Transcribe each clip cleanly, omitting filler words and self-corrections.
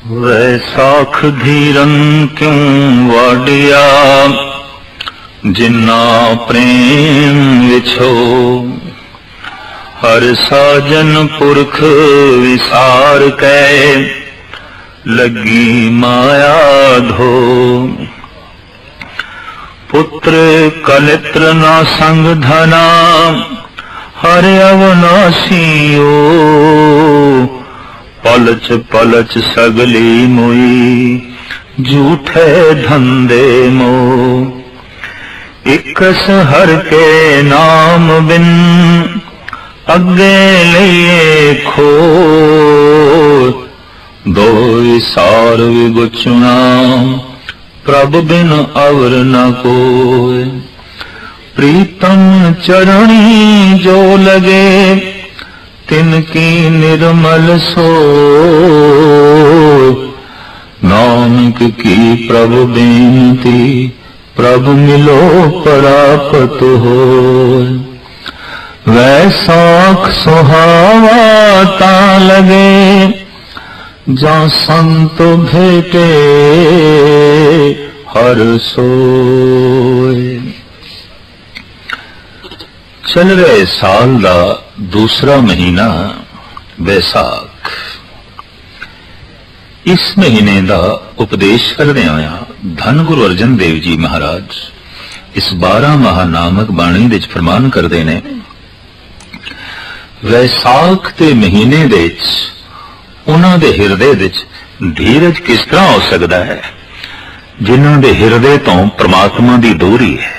वैसाख धीरन क्यों वाडिया, जिन्ना प्रेम विछो। हर साजन पुरख विसार कै, लगी माया धो। पुत्र कलित्र ना संग धना, हर अवनासियो। पलच पलच सगली मोई, झूठे धंधे मो। इकस हर के नाम बिन, अगे लिए खो। दो सार विगुचुना, प्रभ बिन अवर न कोय। प्रीतम चरणी जो लगे, तिनकी निर्मल सोय। नानक की प्रभु बेनती, प्रभु मिलो परापत होय। वैसाख सुहावा ता लगे, जा संत भेटे हर सोय। चल रहे साल दा दूसरा महीना वैसाख। इस महीने का उपदेश करदे आया धन गुरु अर्जन देव जी महाराज इस 12 माह नामक बाणी विच फरमान करते ने, वैसाख के महीने दे उन्हां दे हिरदे विच धीरज किस तरह हो सकता है, जिन्हां दे हिरदे तो परमात्मा की दूरी है,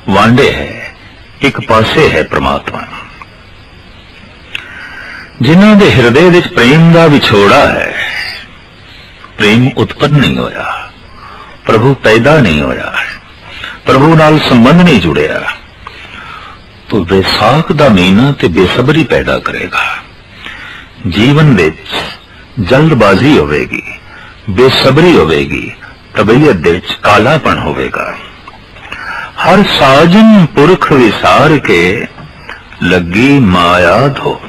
वांडे है, एक पासे है परमात्मा। जिन्हां दे हिरदे विच प्रेम का विछोड़ा है, प्रेम उत्पन्न नहीं होया, प्रभु पैदा नहीं होया, प्रभु नाल संबंध नहीं जुड़िया, तो वैसाख का महीना ते बेसब्री पैदा करेगा। जीवन विच जल्दबाजी होवेगी, बेसब्री होवेगी, तबीयत विच कालापन होवेगा। हर साजन पुरख विसार के, लगी माया धो।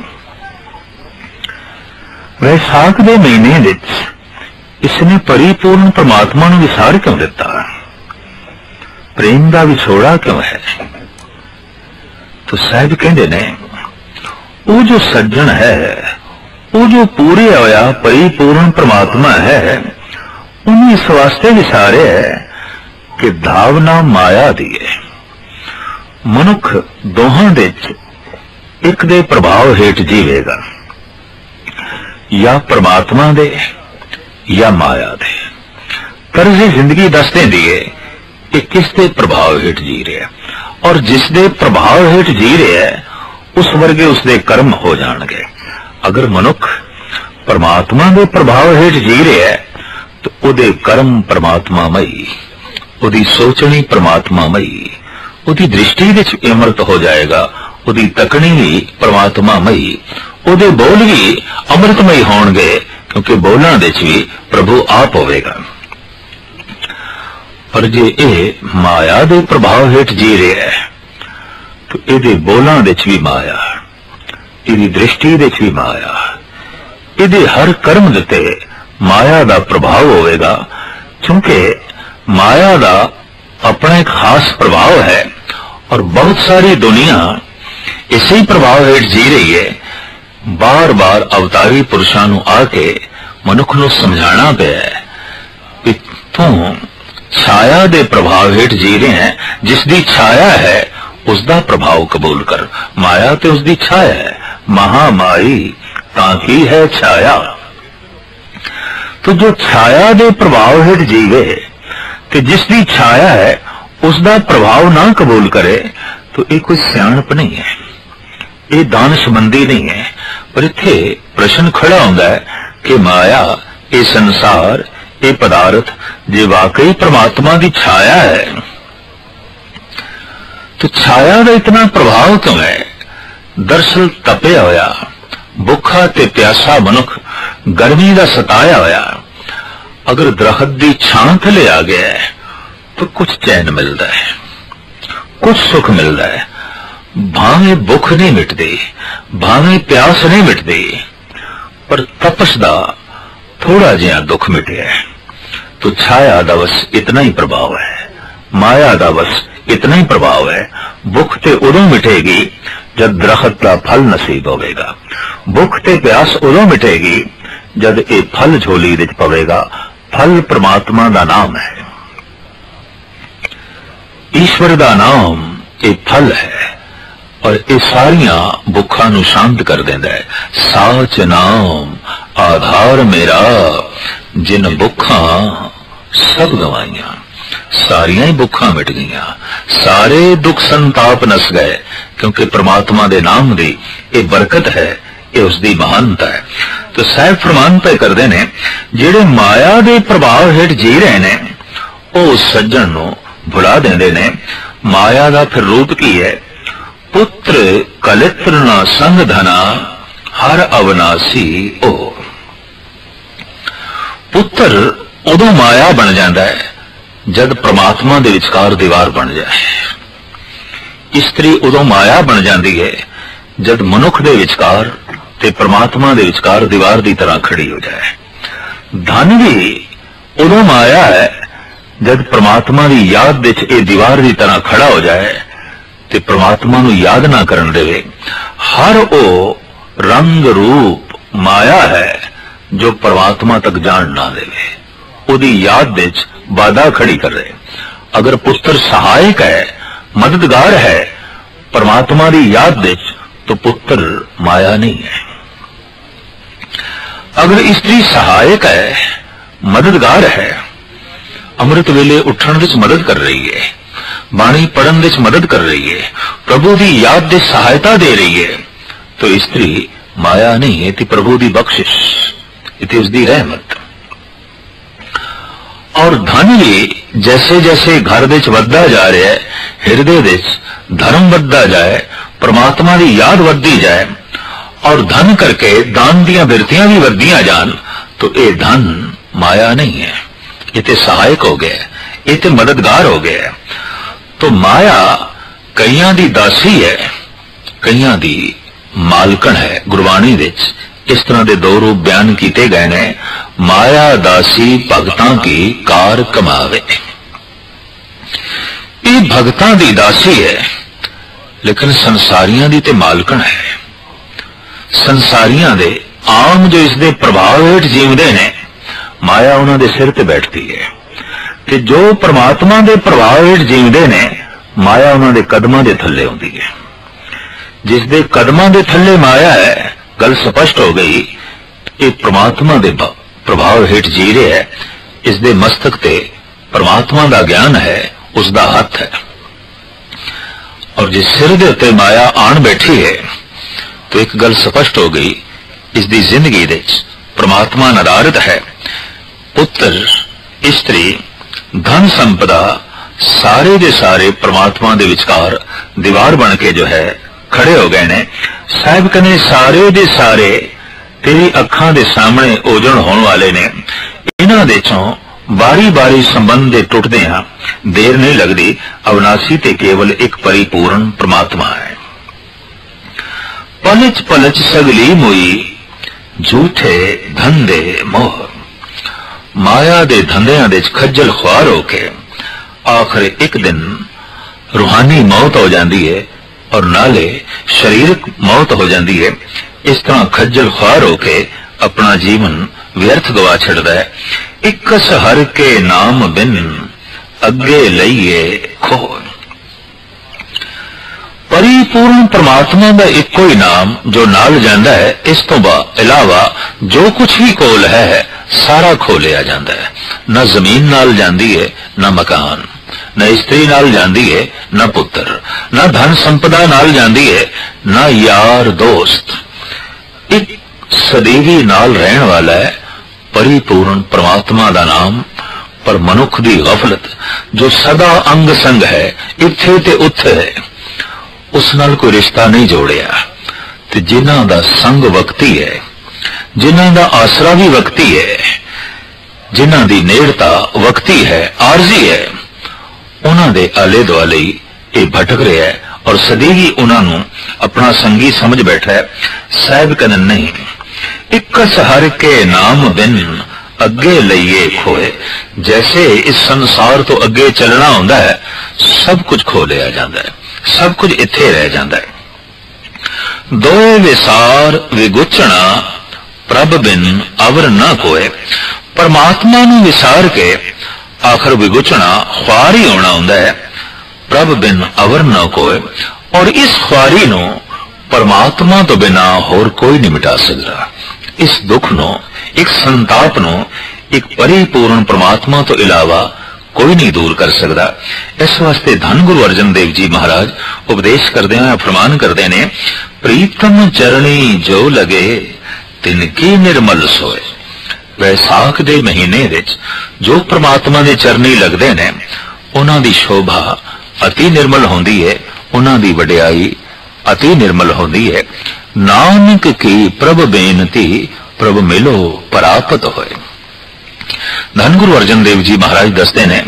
वैसाख के महीने विच इसने परिपूर्ण परमात्मा नूं विसार क्यों दिता, प्रेम का विछोड़ा क्यों है? तो साहब कहते ने, वो जो सज्जन है, वो जो पूरे होया परिपूर्ण परमात्मा है, उन्हें इस वास्ते विसारे है कि धावना माया दी है। मनुख दोहां दे एक दे प्रभाव हेठ जीवेगा, या परमात्मा दे या माया दे। तर्ज़े जिंदगी दस देंदी है कि किस दे प्रभाव हेठ जी रहा है, और जिस दे प्रभाव हेठ जी रहा है उस वर्गे उसदे कर्म हो जाणगे। अगर मनुख परमात्मा दे प्रभाव हेठ जी रहा है तो उहदे कर्म परमात्मामई, उहदी सोचनी परमात्मामई, उहदी दृष्टि विच अमृत हो जाएगा, उहदी तकनी भी परमात्मामई, उहदे बोल भी अमृतमई होणगे, क्योंकि बोलां विच भी प्रभु आप होवेगा। पर जे ये माया दे प्रभाव हेठ जी रहा है तो इहदे बोलां विच भी माया, इहदी दृष्टि विच भी माया, इहदे हर कर्म दे माया दा प्रभाव होवेगा। क्योंकि माया दा अपना एक खास प्रभाव है, और बहुत सारी दुनिया इसी प्रभाव हेठ जी रही है। बार बार अवतारी पुरुषां नूं आके मनुख नूं समझाना पिया है कि तू छाया दे प्रभाव हेठ जी रहे हैं, जिसदी छाया है उसका प्रभाव कबूल कर। माया ते उसदी छाया है, महामाई ताकी है छाया। तो जो छाया दे प्रभाव हेठ जीवे ते जिसदी छाया है उसका प्रभाव ना कबूल करे, तो ये कोई सियाणप नहीं है, ये दानशमंदी नहीं है। पर इत्थे प्रश्न खड़ा होंदा है कि माया, ये संसार, ये पदार्थ जे वाकई परमात्मा की छाया है, तो छाया का इतना प्रभाव क्यों है? दरअसल तपया होया, भुखा ते प्यासा मनुख गर्मी का सताया होया, अगर दरखत की छां थले आ गया है तो कुछ चैन मिलता है, कुछ सुख मिलता है। भावे भुख नहीं मिटती, भावे प्यास नहीं मिटती, पर तपस दा थोड़ा जिहा दुख मिटिया है तो छाया दा बस इतना ही प्रभाव है, माया दा बस इतना ही प्रभाव है। भुख ते उदों मिटेगी जब दरख्त का फल नसीब होवेगा, भुख ते प्यास उदों मिटेगी जब ये फल झोली विच पवेगा। फल परमात्मा दा नाम है, ईश्वर दा नाम ये फल है और ये सारिया भुखा नू शांत कर देंदा है। साच नाम आधार मेरा जिन भुखा सब गवाइया, सारिया ही भुखा मिट गईयां, सारे दुख संताप नस गए, क्योंकि परमात्मा दे नाम दी ये बरकत है, ये उसकी महानता है। तो साहब फरमान पे करते ने जेड़े माया दे प्रभाव हेठ जी रहे ने वो सज्जन नू भुला देंदे ने। माया का फिर रूप की है, पुत्र कलित्र न संग धना हर अविनाशी ओ। पुत्र उदों माया बन जाता है जद परमात्मा दे विचकार दीवार बन जाए। स्त्री उदों माया बन जाती है जद मनुख दे विचकार ते परमात्मा दे विचकार दीवार की तरह खड़ी हो जाए। धन भी उदों माया है जब परमात्मा की याद विच ये दीवार की तरह खड़ा हो जाए ते परमात्मा नू याद ना करन देवे। हर ओ रंग रूप माया है जो परमात्मा तक जान ना देवे, उदी याद विच बाधा खड़ी कर रहे। अगर पुत्र सहायक है, मददगार है परमात्मा की याद विच, तो पुत्र माया नहीं है। अगर स्त्री सहायक है, मददगार है, अमृत वेले उठण विच मदद कर रही है, बाणी पढ़न विच मदद कर रही है, प्रभु की याद दे सहायता दे रही है, तो स्त्री माया नहीं है, ती प्रभु की बख्शिश, इति उसकी रहमत। और धन भी जैसे जैसे घर विच वधदा जा रहा है, हृदय विच धर्म वधदा जाए, परमात्मा की याद वधदी जाए और धन करके दान दियां बिरतियां भी वधदियां जान, तो ये धन माया नहीं है, ये ते सहायक हो गया, ये ते मददगार हो गया। तो माया कईयां दी दासी है, कईयां दी मालकन है। गुरबाणी विच इस तरह के दो रूप बयान किए गए ने। माया दासी भगतां की कार कमावे। ये भगतां दी दासी है लेकिन संसारियां दी ते मालकन है। संसारियां दे आम जो इसके प्रभाव हेठ जीवदे ने, माया उन्हां दे सिर ते बैठती है, ते जो परमात्मा दे प्रभाव हेठ जीवदे ने, माया उन्हां दे कदमां दे थल्ले हुंदी है। जिस दे कदमां दे थल्ले माया है, गल स्पष्ट हो गई, ये परमात्मा दे प्रभाव हेठ जी रहा है, इस दे मस्तक ते परमात्मा दा ज्ञान है, उसका हथ है। और जिस सिर दे उत्ते माया आन बैठी है, तो एक गल स्पष्ट हो गई, इसकी जिंदगी दे परमात्मा नदारत है। पुत्र, स्त्री, धन संपदा सारे दे सारे परमात्मा दे विचकार दीवार बन के जो है खड़े हो गए ने। साहिब कहने सारे दे सारे तेरी अखां दे सामने ओजन होने वाले ने। इन्हां दे चों बारी बारी संबंध दे टुटदे हां, देर नहीं लगती। अविनाशी ते केवल एक परिपूर्ण परमात्मा है। पलच पलच सगली मोई झूठे धंधे मोह। माया दे धंधियां दे खज्जल खुआर होके आखिर एक दिन रूहानी मौत हो जाती है और नाले शारीरिक मौत हो जाती है। इस तरह खज्जल खुआर होके अपना जीवन व्यर्थ गवा छड़दा है। इकस हर के नाम बिन अगे लईए खो। परिपूर्ण परमात्मा का इको ही नाम जो नाल जांदा है, इस तो इलावा जो कुछ भी कोल है सारा खो लिया जाता है। न जमीन नाल जांदी है, न मकान, न स्त्री नाल जांदी है, न पुत्र, न धन संपदा नाल जांदी है, न यार दोस्त। एक सदैवी नाल रहन वाला है परिपूर्ण परमात्मा का नाम। पर मनुख की गफलत जो सदा अंग संग है, इत्थे ते उत्थे है, उस नाल कोई रिश्ता नहीं जोड़िया। ते जिन्हां दा संग वक्ती है, जिन्हां दा आसरा भी वक्ती है, जिन्हां दी नेड़ता वक्ती है, आरजी है, उन्हां दे आले दुआले ये भटक रहा है और सदैवी उन्होंने अपना संगी समझ बैठा है। साहिब कन नहीं, इकस हर के नाम बिन अगे लईए खोए। जैसे इस संसार तो अगे चलना होंदा है, सब कुछ खो लिया जाता है, सब कुछ इत्थे रह जाता है। दोए विसार विगुचना प्रभ बिन अवर न कोए। परमात्मा नूं विसार के आखिर विगुचना ख्वार ही होना होंदा है, प्रभ बिन अवर न कोए। और इस ख्वारी नूं परमात्मा तो बिना होर कोई नहीं मिटा सकता। इस दुख नो, एक संताप नो एक परिपूर्ण परमात्मा तो इलावा कोई नहीं दूर कर सकता। इस वास्ते धन गुरु अर्जन देव जी महाराज उपदेश करदे हैं, फरमान करदे ने, प्रीतम चरणी जो लगे तिनकी निर्मल सोए। वैसाख दे महीने विच जो परमात्मा दे चरणी लगदे ने, उन्हां दी शोभा अति निर्मल होंदी है, उन्हां दी वडियाई अति निर्मल होंदी है। नानक की प्रभ बेनती प्रभ मिलो परापत होए। धन गुरु अर्जन देव जी महाराज दसते ने,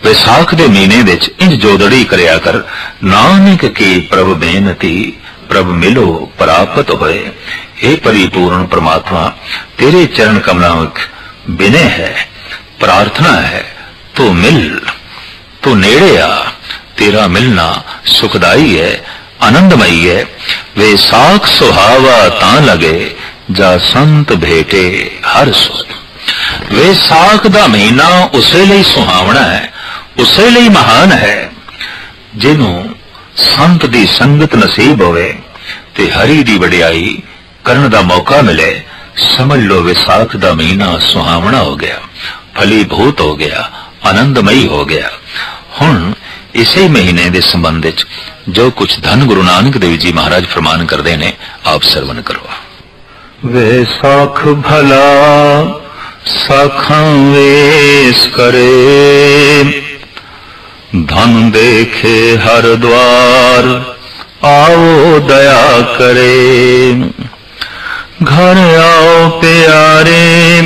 वैसाख दे महीने विच इंज जोदड़ी करया कर, नानक की प्रभ बेनती प्रभ मिलो परापत होए। हे परिपूर्ण परमात्मा, तेरे चरण कमलों में विनय है, प्रार्थना है, तो मिल, तो नेड़े आ। तेरा मिलना सुखदाई है, आनंदमयी है। वे साख सुहावा तां लगे जा संत भेटे हर सोए। वे साख दा महीना उसे लिए सुहावना है, उसे लिए महान है, जिन्हों संत दी संगत नसीब होवे ते हरि दी वडियाई करन दा मौका मिले। समझ लो विसाख दा महीना सुहावना हो गया, फलीभूत हो गया, आनंदमयी हो गया। हुण इसे महीने के संबंध जो कुछ धन गुरु नानक देव जी महाराज फरमान करते ने, आप सरवण करो। वैसाख भला साखा वेश करे, धन देखे हर द्वार आओ दया करे। घर आओ प्यारे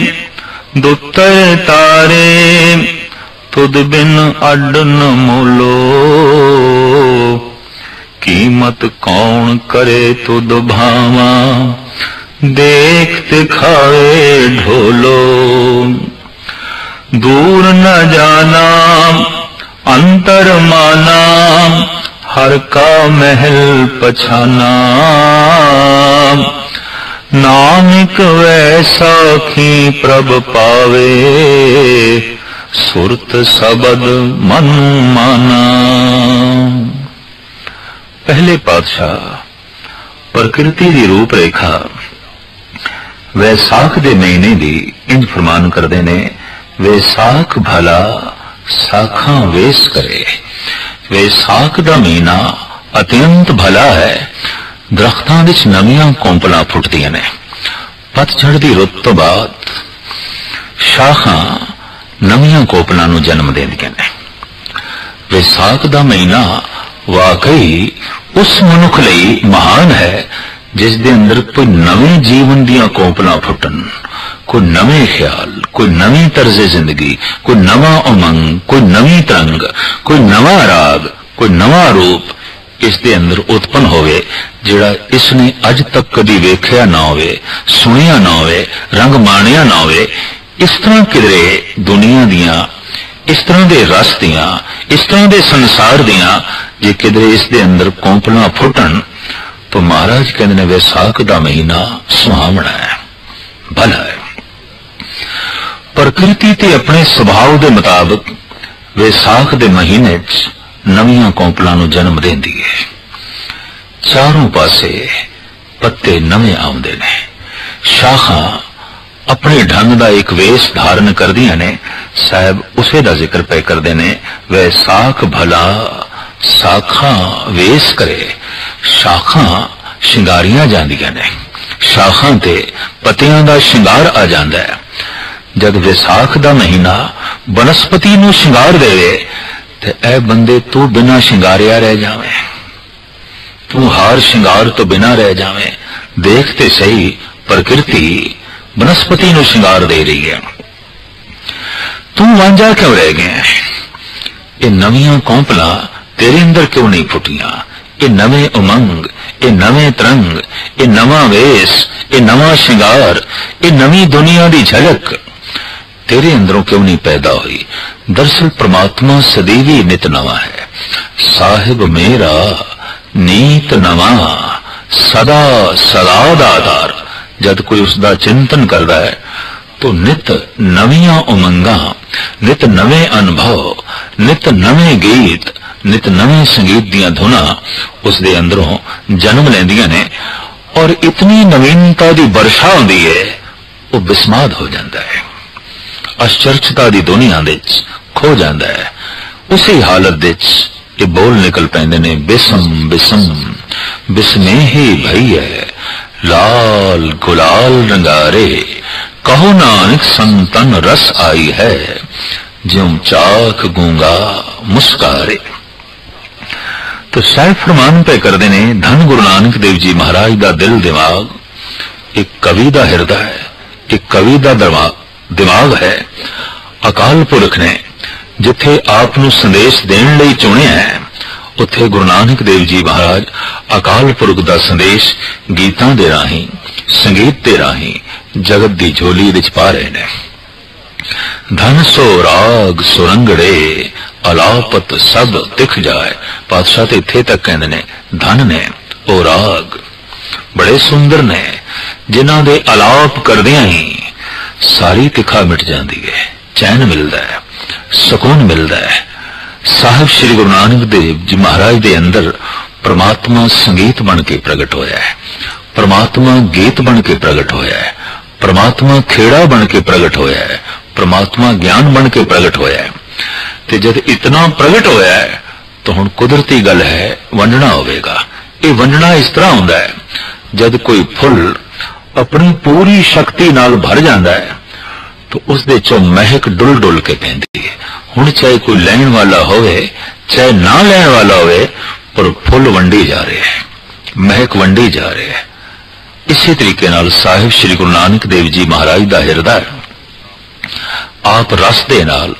दुत्तर तारे, तुद बिन अड न मोलो। कीमत कौन करे तुद भावा, देख दिखावे ढोलो। दूर न जाना अंतर माना, हर का महल पछाना। नानक वैसाखी प्रभ पावे, सुरत सबद मन माना। पहले पातशाह प्रकृति की रूप रेखा वैसाख दे महीने दी इंज फरमान करदे ने, वैसाख भला साखा वेस करे। वैसाख दा महीना अत्यंत भला है। दरख्तां विच नवीआं कौंपलां फुटदियां ने। पतझड़ दी रुत तो बाद शाखां नवीआं कोपलां नूं जन्म देंदियां ने। वैसाख दा महीना वाकई उस मनुख लई महान है जिस दे अंदर कोई नवे जीवन दियां कोपलां फुटन, कोई नवे ख्याल, कोई नवी तर्ज जिंदगी, कोई नवा उमंग, कोई नवी तरंग, कोई नवा राग, कोई नवा रूप इस दे अंदर उत्पन्न होवे, जिहड़ा इसने अज तक कदी वेख्या ना होवे, सुनिया ना होवे, रंग माणिया ना होवे। इस तरह किधरे दुनिया दियां, इस तरह दे रस दियां, इस तरह दे संसार दियां जे किधरे इस दे अंदर कौंपलां फुटन, तो महाराज कहते ने वैसाख दा महीना सुहावना है, भला है। प्रकृति ते अपने स्वभाव दे मुताबिक वैसाख दे महीने च नवीआं कौंपलां नूं जन्म देंदी है। चारों पासे पत्ते नवे आउंदे ने, शाखां अपने ढंग दा एक वेश धारण करदियां ने। साहब उसे दा जिक्र पे करदे ने, वैसाख भला साखां वेश करे। शाखां शिंगारियां जांदियां ने, शाखां ते पत्तियां दा शिंगार आ जांदा है। जद वैसाख दा महीना बनस्पति नूं शिंगार देवे ते ऐ बंदे तू बिना शिंगारिया रह जावे, तू हार शिंगार तो बिना रह जावे। देखते सही प्रकृति बनस्पति नूं शिंगार दे रही है, तू वांझा क्यों रह गया? ये नवीआं कौंपलां तेरे अंदर क्यों नहीं फुटियां? ये नवे उमंग, ये नवे तरंग, ये नवा वेश, ये नवा शिंगार, ये नवी दुनिया दी झलक, तेरे अंदरों क्यों नहीं पैदा हुई? दरअसल परमात्मा सदैवी नित नवा है। साहिब मेरा नीत नवा सदा सदा दातार। जद कोई उसका चिंतन करता है तो नित नवियां उमंगा, नित नवे अनुभव, नित नवे गीत, नित नवे संगीत दियां धुना उसके अंदरों जन्म लेंदियां ने और इतनी नवीनता की वर्षा होती है वो बिस्माद हो जाता है, आश्चर्यता की दुनिया दे खो जाता है। उसी हालत दे ये बोल निकल पैंदे ने बिसम बिसम बिस्मे ही भई है लाल गुलाल रंगारे, कहो नानक संतन रस आई है ज्यों चाख गूंगा मुस्कारे। तो शायद फरमान पे कर देने धन गुरु नानक देव जी महाराज दा दिल दिमाग एक कवि दा हृदय है, एक कवि दा दिमाग है। अकाल पुरख ने जिथे आप नूं संदेश देण लई चुनिया है उत्थे गुरु नानक देव जी महाराज अकाल पुरख दा संदेश गीतां दे राहीं संगीत दे राहीं जगत दी झोली विच पा रहे ने। धन सो राग सुरंगड़े अलापत सब दिख जाए। पातशाह ते इत्थे तक कहंदे ने धन ने ओ राग बड़े सुंदर ने जिन्हां दे अलाप करदियां ही सारी तिखा मिट जाती है, चैन मिलता है, सुकून मिलता है। साहिब श्री गुरु नानक देव जी महाराज दे अंदर परमात्मा संगीत बन के प्रगट होया है, परमात्मा गीत बन के प्रगट होया है, परमात्मा खेड़ा बन के प्रगट होया है, परमात्मा ज्ञान बन के प्रगट होया है। ते जब इतना प्रगट होया है तो हुण कुदरती गल है वंडना होवेगा। ये वंडना इस तरह होंदा है जब कोई फुल अपनी पूरी शक्ति नाल भर जाता है तो उसदे चों महक डुल डुल के पैंदी है। हुण चाहे कोई लैण वाला होवे चाहे ना लैण वाला होवे पर फुल वंडी जा रहे हैं, महक वंडी जा रहे हैं। इसी तरीके नाल साहिब श्री गुरु नानक देव जी महाराज दा हिरदा आप रस दे नाल,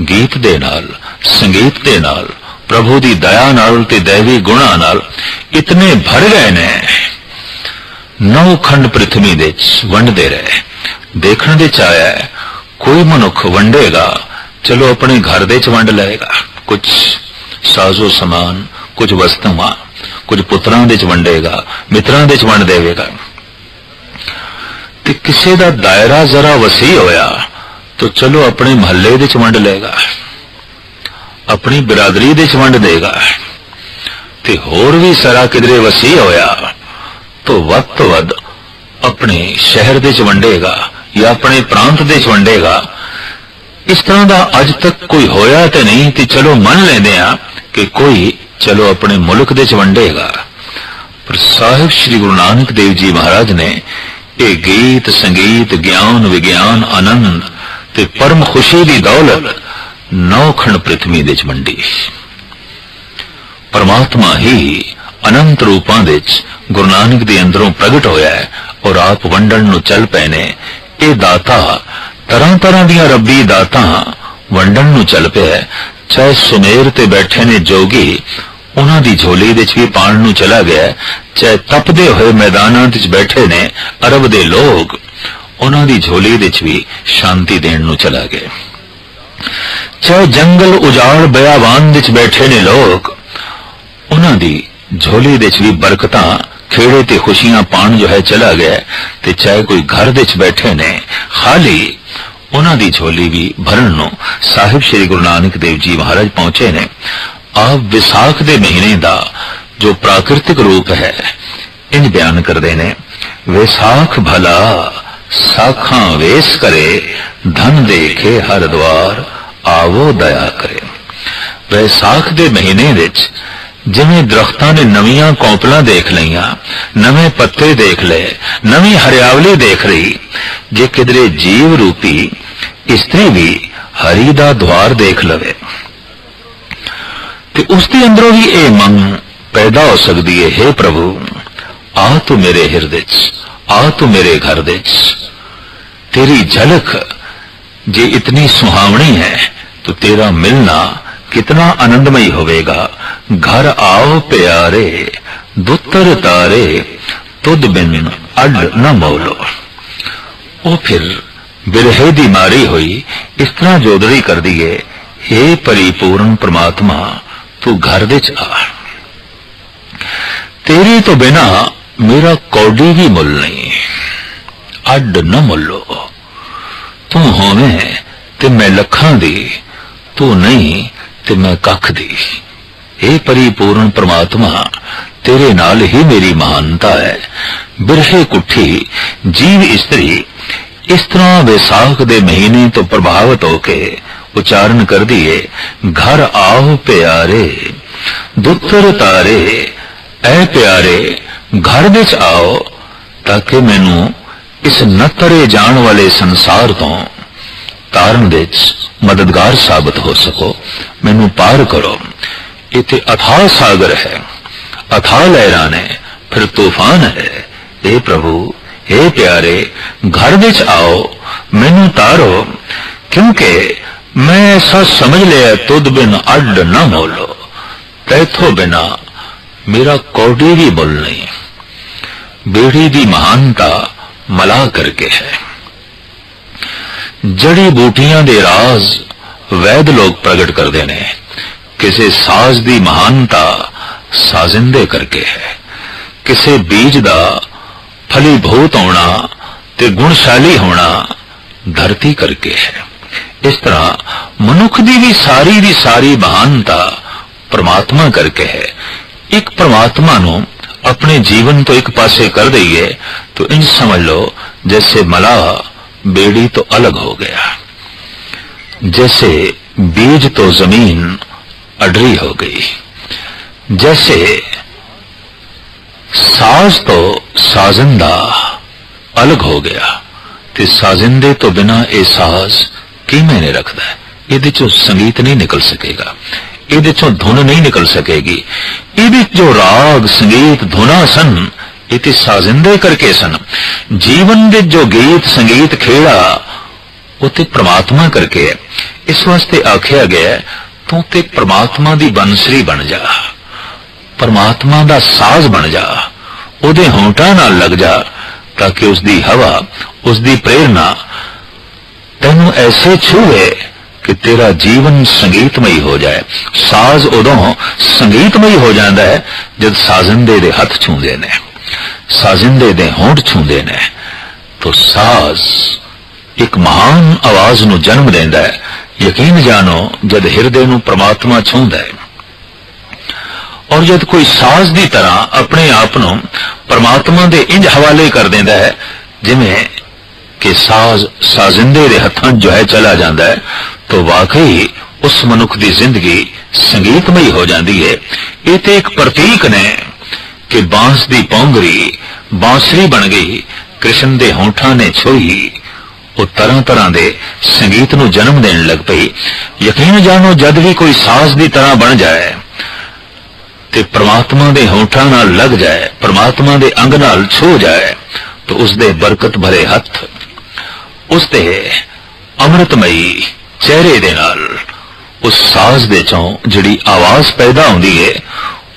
गीत दे नाल, संगीत दे नाल, प्रभु दी दया नाल ते दैवी गुणा नाल इतने भर गए ने 9 खंड पृथ्वी दे वंडदे रहे। देखने दे चाया कोई मनुख वंडेगा चलो अपने घर दे च वंड लेगा, कुछ साजो समान, कुछ वस्तुआं, कुछ पुत्रां दे च वंडेगा, मित्रां दे च वंड देवेगा। ते किसी दा दायरा जरा वसी होया तो चलो अपने महल्ले दे च वंड लेगा, अपनी बिरादरी दे च वंड देगा। ते होर भी सारा किधरे वसी होया तो वध तो वध अपने शहर दे च वंडेगा या अपने प्रांत दे च वंडेगा। इस तरह का अज तक कोई होया तो नहीं, तो चलो मन लेंदे आ कि कोई चलो अपने मुल्क दे च वंडेगा। पर साहिब श्री गुरु नानक देव जी महाराज ने ये गीत संगीत ज्ञान विज्ञान आनंद ते परम खुशी की दौलत 9 खंड पृथ्वी दे च वंडी। परमात्मा ही अनंत रूपां दे च गुरु नानक दे अंदरों प्रगट होया है और आप वंडन नूं चल पए ने। ये दाता तरह तरह दियां रब्बी दाता वंडन नूं चल पिया। चाहे सुमेर ते बैठे ने जोगी उन्हां दी झोली दे च भी पाण नूं चला गया, चाहे तपदे हुए मैदानां ते च बैठे ने अरब दे लोग उन्हां दी झोली दे च भी शांति देण नूं चला गया, चाहे जंगल उजाड़ बयाबान दे च बैठे ने लोग उन्हां दी झोली दे च भी बरकतां खेड़े ते खुशियां पाण जो है चला गया। ते चाहे कोई घर दे च बैठे ने खाली उन्हां दी झोली भी भरन नूं साहिब श्री गुरु नानक देव जी महाराज पहुंचे ने। आप विसाख दे महीने दा जो प्राकृतिक रूप है इन बयान करदे ने। विसाख भला साखां वेस करे, धन देखे हर द्वार आवो दया करे। वैसाख दे महीने विच जिवें दरख्तां ने नवीं कौपलां देख लईआं, नवे पत्ते देख ले, नवी हरियावली देख रही, जे किधरे जीव रूपी स्त्री भी हरी दा द्वार देख लवे ते उसके अंदरों भी ये मंग पैदा हो सकती है, हे प्रभु आ तू मेरे हृदय च, आ तू मेरे घर दे च। तेरी झलक जे इतनी सुहावनी है तो तेरा मिलना कितना आनंदमयी होवेगा। घर आओ प्यारे दुत्तर तारे, तुद बिन अड न मोलो। वो फिर बिरहे दी मारी हुई इस तरह जोदड़ी कर दिए, हे परिपूर्ण परमात्मा तू घर विच आ, तेरे तो बिना मेरा कौडी भी मुल नहीं, अड न मुलो, तू होवे ते मैं लखां दी, तू नहीं ते मैं कख दी। हे परिपूर्ण परमात्मा तेरे नाल ही मेरी महानता है। बिरहे कुठी जीव स्त्री इस तरह वैसाख दे महीने तो प्रभावित होके उच्चारण कर दिए, घर आओ प्यारे दुत्तर तारे, ऐ प्यारे घर विच आओ ताकि मैनू इस नतरे जान वाले संसार तो तारन विच मददगार साबित हो सको, मैनू पार करो। इत्थे अथाह सागर है, अथाह लहरां ने, फिर तूफान है। हे प्रभु हे प्यारे घर विच आओ, मैनू तारो, क्योंकि मैं ऐसा समझ लिया तुद बिन अड न मोलो, तैथों बिना मेरा कौडी भी मुल नहीं। बेड़ी दी महानता मला करके है। जड़ी बूटियां दे राज वैद लोग प्रगट करते ने, किसी साज दी महानता साजिंदे करके है, किसी बीज दा फलीभूत होना ते गुणशाली होना धरती करके है। इस तरह मनुख दी सारी महानता परमात्मा करके है। एक परमात्मा नु अपने जीवन तो एक पासे कर दईए तो इंज समझ लो जैसे मलाह बेड़ी तो अलग हो गया, जैसे बीज तो जमीन अडरी हो गई, जैसे साज तो साजिंदा अलग हो गया, ते साजिंदे तो बिना ए साज की मैंने रखदा है। इहदे चों संगीत नहीं निकल सकेगा, इहदे चों धुन नहीं निकल सकेगी। इहदे जो राग संगीत धुना सन इति साजिंदे करके सन। जीवन दे जो गीत संगीत खेड़ा उते परमात्मा करके है। इस वास्ते आख्या गया तू ते परमात्मा दी बंसरी बन जा, परमात्मा दा साज बन जा, उहदे होंठां नाल लग जा, ताकि उसदी हवा उसदी प्रेरणा तैनू ऐसे छूए कि तेरा जीवन संगीतमई हो जाए। साज उदों संगीतमई हो जाता है जब साजिंदे दे हथ छूंदे ने, साजिंदे दे होंठ छूंदे ने। तो साज एक महान आवाज नू जन्म देंदा है। यकीन जानो जद हिरदे नू परमात्मा छूंदा है और जद कोई साज दी तरह अपने आप नू परमात्मा दे इंज हवाले कर देंदा है जिवें कि साज साजिंदे दे हथां जो है चला जाता है, तो वाकई उस मनुख की जिंदगी संगीतमई हो जाती है। ये तो एक प्रतीक ने कि बांस दी पौंगरी बांसुरी बन गई, कृष्ण दे होंठा ने छोई, वो तरह तरह दे संगीत नू जन्म देने लग पई। यकीन जानो जद भी कोई साज दी तरह बन जाए ते परमात्मा दे होंठा नाल लग जाए, परमात्मा दे अंग नाल छो जाए, तो उसदे बरकत भरे हथ उसदे अमृतमयी चेहरे दे नाल उस साज दे चों जिहड़ी आवाज पैदा होंदी है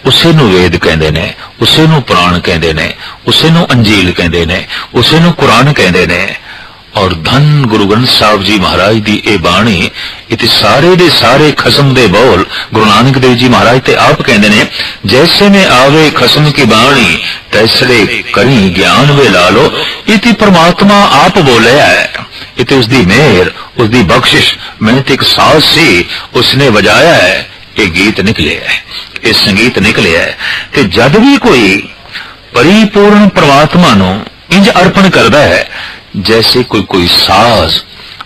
उसे नू वेद कहंदे ने, उसे नू पुराण कहंदे ने, उसे नू अंजील कहंदे ने, उसे नू कुरान कहंदे ने। और धन गुरु ग्रंथ साहिब जी महाराज दी ए बाणी इते सारे दे सारे खसम दे बोल गुरु नानक देव जी महाराज ते आप कहंदे ने, जैसे में आवे खसम की बाणी तैसरे करी ज्ञान वे लालो। इति परमात्मा आप बोले है, इते उसदी मेहर उसदी बख्शिश। मैं तो एक साज सी उसने बजाया है, ये गीत निकले है, ये संगीत निकले है। ते जद भी कोई परिपूर्ण परमात्मा नु इंज अर्पण करदा है जैसे कोई साज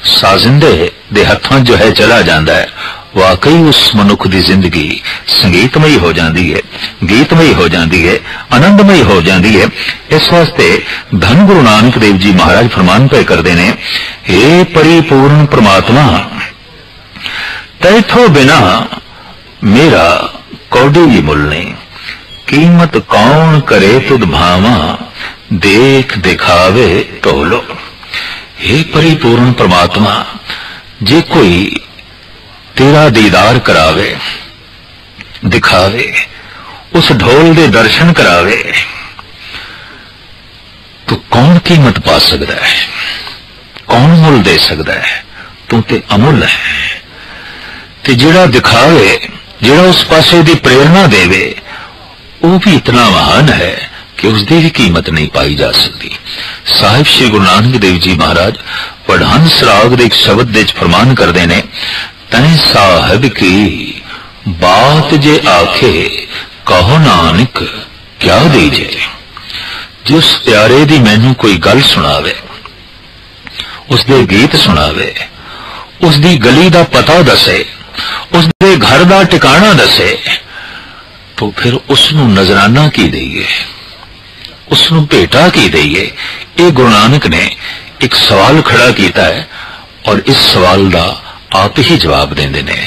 साजिंदे दे हथां जो है चला जाता है, वाकई उस मनुख की जिंदगी संगीतमयी हो जाती है, गीतमयी हो जाती है, आनंदमयी हो जाती है। इस वास्ते धन गुरु नानक देव जी महाराज फरमान पे करते ने, हे परिपूर्ण परमात्मा तैथों बिना मेरा कौड़ी भी मुल नहीं, कीमत कौन करे तुद भावा देख दिखावे तोलो। हे परिपूर्ण परमात्मा जे कोई तेरा दीदार करावे दिखावे, उस ढोल दे दर्शन करावे, तो कौन कीमत पा सकता है, कौन मुल दे सकता है, तू ते अमुल है। ते जिहड़ा दिखावे, जिहड़ा उस पासे दी प्रेरणा देवे, वो भी इतना महान है कि उसकी भी कीमत नहीं पाई जा सकती। साहिब श्री गुरु नानक देव जी महाराज वडहंस राग दे एक शब्द दे फरमान करते ने, तैं साहिब की बात जे आखे कहो नानक क्या दीजे। जिस प्यारे दी मैनू कोई गल सुनावे, उसदे गीत सुनावे, उसदी गली दा पता दसे, उसदे घर दा टिकाणा दसे, तो फिर उसनू नजराना की दईए, उसनू भेटा की दईए। ये गुरु नानक ने एक सवाल खड़ा किया है और इस सवाल का आप ही जवाब देंदे ने।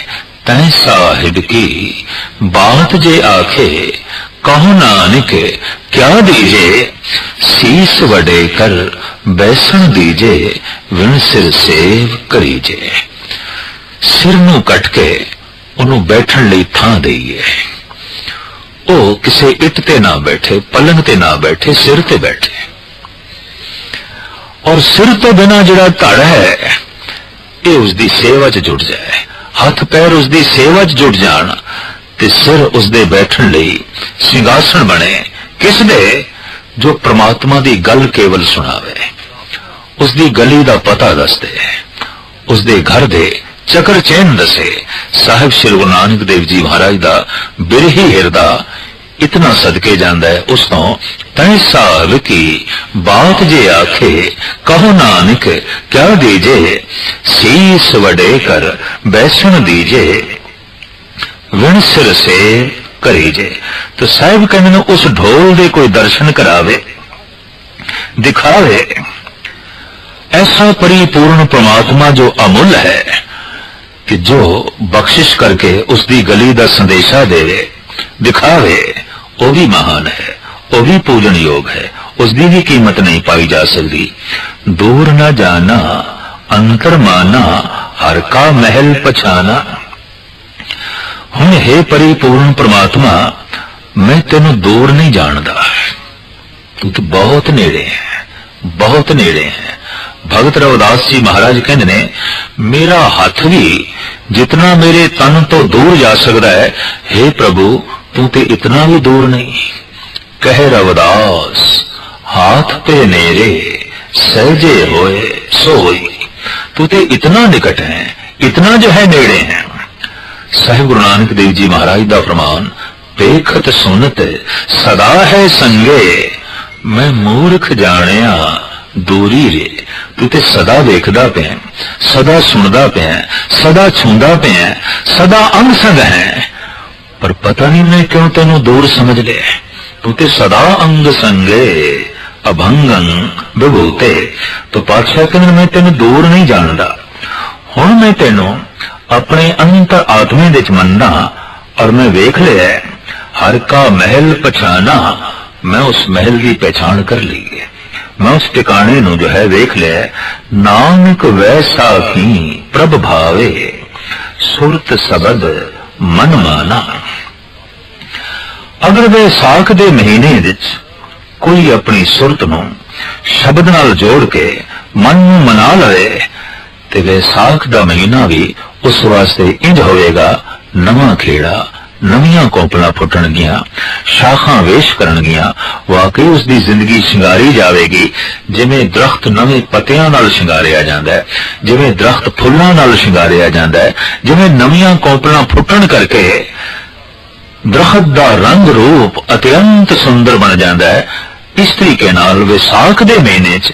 तैं साहिब की बात जे आखे कहो नानक क्या दीजे, सीस वडे कर बैसन दीजे, विण सिर सेव करीजे। सिर नू कट के उन्होंने बैठन लई थां दईए। ओ किसे इट ते ना बैठे, पलंग ते ना बैठे, सिर ते बैठे। और सिर तो बिना जिहड़ा धड़ है ये उसकी सेवा च जुड़ जाए, हाथ पैर उसकी सेवा च जुड़ जान ते सिर उसदे बैठन लई सिंहासन बने। किस दे? जो परमात्मा दी गल केवल सुनावे, उसकी गली दा पता दस दे, उसदे घर दे चक्कर चैन दसे। साहिब श्री गुरु नानक देव जी महाराज दा बिरही हिरदा इतना सदके जांदा है उस तो तैं साहिब की बात जे आखे कहो नानक क्या दीजे, सीस वडे कर बैसन दीजे, विण सिर से करीजे। तो साहिब कहने उस ढोल दे कोई दर्शन करावे, दिखावे। ऐसा परिपूर्ण परमात्मा जो अमुल है कि जो बख्शिश करके उसकी गली का संदेशा देवे, दिखावे, वो भी महान है, वो भी पूजन योग है, उसकी भी कीमत नहीं पाई जा सकती। दूर न जाना अंतर माना, हर का महल पछाना। हुण हे परिपूर्ण परमात्मा, मैं तेनू दूर नहीं जानदा, तू तो बहुत नेड़े है, बहुत नेड़े है। भगत रविदास जी महाराज कहते ने, मेरा हाथ भी जितना मेरे तन तो दूर जा सकता है, हे प्रभु तू ते इतना भी दूर नहीं। कह रविदास हाथ पे नेरे सहजे होए सोई। तू ते इतना निकट है, इतना जो है नेड़े है। साहिब गुरु नानक देव जी महाराज दा फरमान, देखत सुनत सदा है संगे, मैं मूर्ख जानिया दूरी रे। तू ते सदा वेखदा पिया, सदा सुनदा पिया, सदा छूंदा पिया, सदा अंग संग है, पर पता नहीं मैं क्यों तेनू दूर समझ लिया। तू ते सदा अंग संगे अभंगं विभूते। तो पातशाह कहने मैं तेनू दूर नहीं जानदा, हुण मैं तेनू अपने अंतर आत्मे दे च मनदा और मैं वेख लिया हर का महल पछाना। मैं उस महल की पहचान कर ली है, मैं उस टिकाने नू जो है वेख लिया। नानक वैसा ही प्रभ भावे, सुरत सबद मन माना। अगर वैसाख दे महीने विच कोई अपनी सुरत नू शब्द नाल जोड़ के मन नू मना लवे, ते वैसाख दा महीना भी उस वास्ते इंज होवेगा, नवा खेड़ा, नवियां कोपला फुटणगियां, शाखां वेश करनगियां। वाकई उसकी जिंदगी शिंगारी जाएगी, जिवें दरख्त नवे पत्तियां नाल शिंगारिया जांदा है, जिवें दरख्त फुल्लां नाल शिंगारिया जांदा है, जिवें नवियां कोपला फुटण करके दरख्त दा रंग रूप अत्यंत सुंदर बन जाता है। इस तरीके नाल विसाख दे महीने च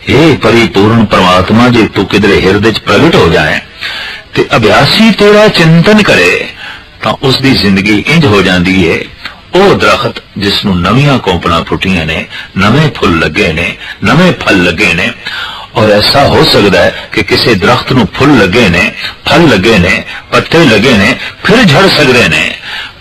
हे परिपूर्ण परमात्मा, जे तू किधरे हिरदे च प्रगट हो जाए ते अभ्यासी तेरा चिंतन करे, तो उसकी जिंदगी इंज हो जाती है। वो दरख्त जिसनू नवियां कोंपणा फुटियां ने, नवे फुल लगे ने, नवे फल लगे ने। और ऐसा हो सकता है कि किसी दरख्त नू फुल लगे ने, फल लगे ने, पत्ते लगे ने, फिर झड़ सकते ने,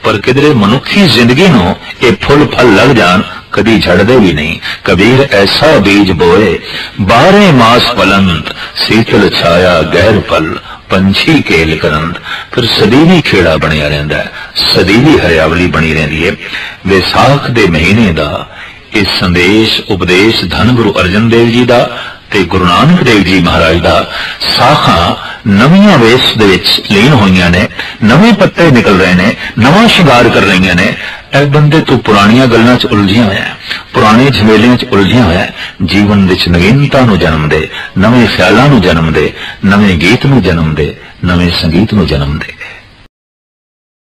पर किधरे मनुखी जिंदगी नू ये फुल फल लग जान, कदी झड़दे भी नहीं। कबीर ऐसा बीज बोए 12 मास फलंत, शीतल छाया गहर फल, पंछी केल करंत। फिर सदीवी खेड़ा बनिया रहिंदा है, सदीवी हरियावली बनी रहिंदी है। विसाख दे महीने दा इस संदेश उपदेश धन गुरु अर्जन देव जी दा ਤੇ ਗੁਰੂ ਨਾਨਕ ਦੇਵ ਜੀ ਮਹਾਰਾਜ ਦਾ ਸਾਖਾਂ ਨਵੀਆਂ ਵੇਸ ਦੇ ਵਿੱਚ ਲੀਨ ਹੋਈਆਂ ਨੇ, ਨਵੇਂ ਪੱਤੇ ਨਿਕਲ ਰਹੇ ਨੇ, ਨਵਾਂ ਸ਼ਿੰਗਾਰ ਕਰ ਰਹੀਆਂ ਨੇ। ਇਹ ਬੰਦੇ ਤੂੰ ਪੁਰਾਣੀਆਂ ਗੱਲਾਂ 'ਚ ਉਲਝਿਆ ਹੋਇਆ, ਪੁਰਾਣੇ ਝਮੇਲਿਆਂ 'ਚ ਉਲਝਿਆ ਹੋਇਆ। ਜੀਵਨ ਵਿੱਚ ਨਵੀਨਤਾ ਨੂੰ ਜਨਮ ਦੇ, ਨਵੇਂ ਖਿਆਲਾਂ ਨੂੰ ਜਨਮ ਦੇ, ਨਵੇਂ ਗੀਤ ਨੂੰ ਜਨਮ ਦੇ, ਨਵੇਂ ਸੰਗੀਤ ਨੂੰ ਜਨਮ ਦੇ।